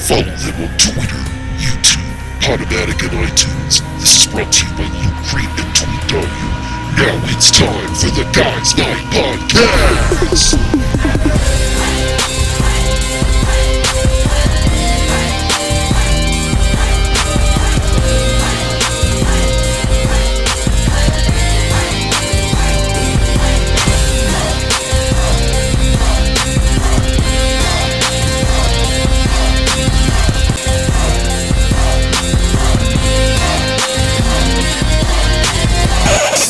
Follow them on Twitter, YouTube, Podomatic, and iTunes. This is brought to you by Luke Creed and Tweet W. Now it's time for the Guys Night Podcast!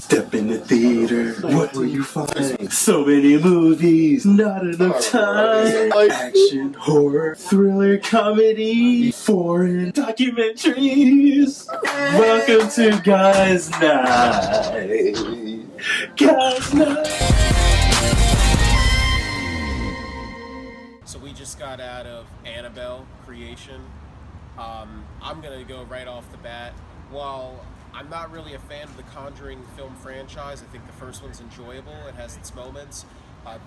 Step in the theater, what will you find? So many movies, not enough time. Action, horror, thriller, comedy, foreign documentaries. Welcome to Guys Night. Guys Night. So we just got out of Annabelle creation. I'm gonna go right off the bat. While I'm not really a fan of the Conjuring film franchise, I think the first one's enjoyable. It has its moments.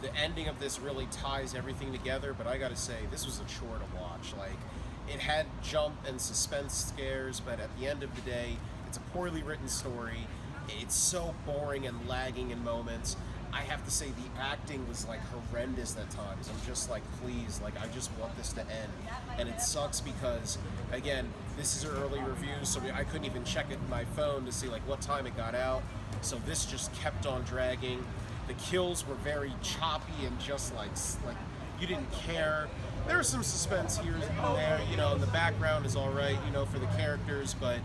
The ending of this really ties everything together, but I gotta say, this was a chore to watch. Like, it had jump and suspense scares, but at the end of the day, it's a poorly written story. It's so boring and lagging in moments. I have to say the acting was like horrendous at times. I'm just like, please, like I just want this to end. And it sucks because, again, this is an early review, so I couldn't even check it in my phone to see like what time it got out. So this just kept on dragging. The kills were very choppy and just like you didn't care. There was some suspense here and there, you know, and the background is all right, you know, for the characters, but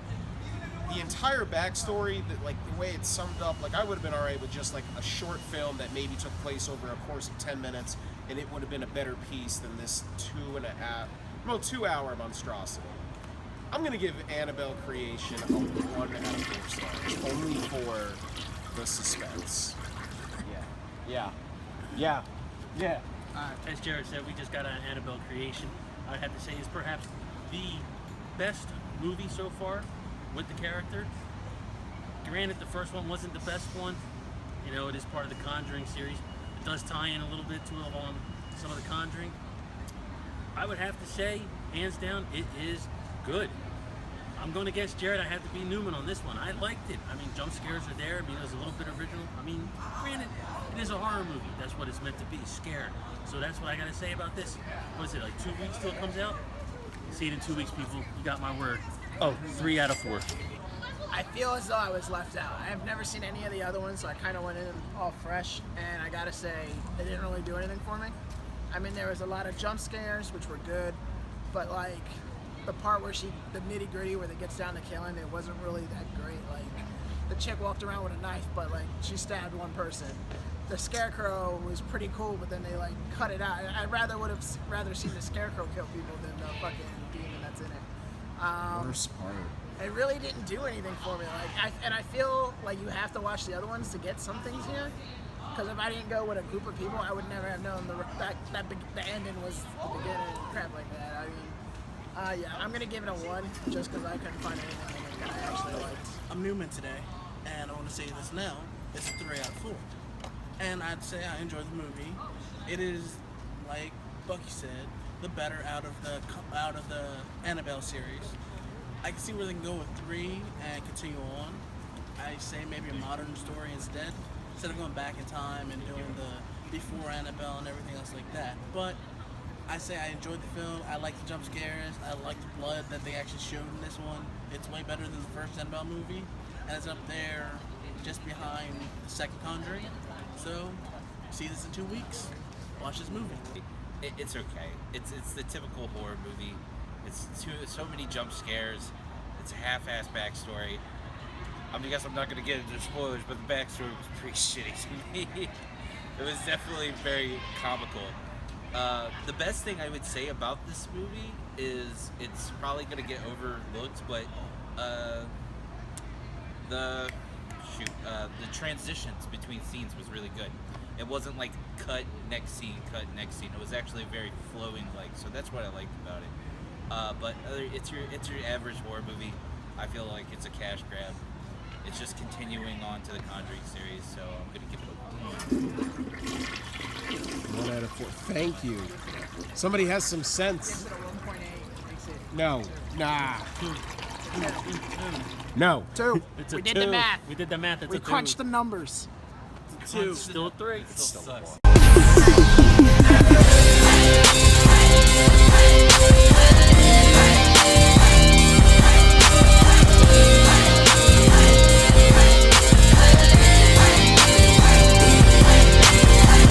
the entire backstory, that like the way it's summed up, like I would have been alright with just like a short film that maybe took place over a course of 10 minutes, and it would have been a better piece than this 2-hour monstrosity. I'm gonna give Annabelle Creation a 1 out of 4 stars, only for the suspense. Yeah. As Jared said, we just got on Annabelle Creation. I'd have to say it's perhaps the best movie so far with the character. Granted, the first one wasn't the best one. You know, it is part of the Conjuring series. It does tie in a little bit to some of the Conjuring. I would have to say, hands down, it is good. I'm going to guess Jared. I have to be Newman on this one. I liked it. I mean, jump scares are there. I mean, it was a little bit original. I mean, granted, it is a horror movie. That's what it's meant to be, scared. So that's what I got to say about this. What is it, like 2 weeks till it comes out? See it in 2 weeks, people. You got my word. Oh, 3 out of 4. I feel as though I was left out. I have never seen any of the other ones, so I kind of went in all fresh, and I gotta say, they didn't really do anything for me. I mean, there was a lot of jump scares, which were good, but like, the part where the nitty gritty where it gets down to killing, it wasn't really that great. Like, the chick walked around with a knife, but like, she stabbed one person. The scarecrow was pretty cool, but then they like cut it out. I would have rather seen the scarecrow kill people than the fucking demon that's in it. Worst part. It really didn't do anything for me. Like, I feel like you have to watch the other ones to get some things here. Because if I didn't go with a group of people, I would never have known the ending was the beginning and crap like that. I mean, yeah, I'm gonna give it a 1 just because I couldn't find anything that I actually liked. I'm Newman today, and I want to say this now. It's a 3 out of 4. And I'd say I enjoyed the movie. It is, like Bucky said, the better out of the Annabelle series. I can see where they can go with 3 and continue on. I say maybe a modern story instead of going back in time and doing the before Annabelle and everything else like that. But I say I enjoyed the film. I like the jump scares. I like the blood that they actually showed in this one. It's way better than the first Annabelle movie, and it's up there just behind the second Conjuring. So, see this in 2 weeks. Watch this movie. It's okay. It's the typical horror movie. It's so many jump scares. It's a half-assed backstory. I guess I'm not going to get into spoilers, but the backstory was pretty shitty to me. It was definitely very comical. The best thing I would say about this movie is it's probably going to get overlooked, but the transitions between scenes was really good. It wasn't like cut next scene. It was actually very flowing, so that's what I liked about it. But it's your average horror movie. I feel like it's a cash grab. It's just continuing on to the Conjuring series, so I'm gonna give it a 1 out of 4. Thank you. Somebody has some sense. Gives it a 1.8. No. Nah. No. 2. It's a We did 2. the math. We did the math. It's We a 2. crunched the numbers. Two. Still 3. Still a one.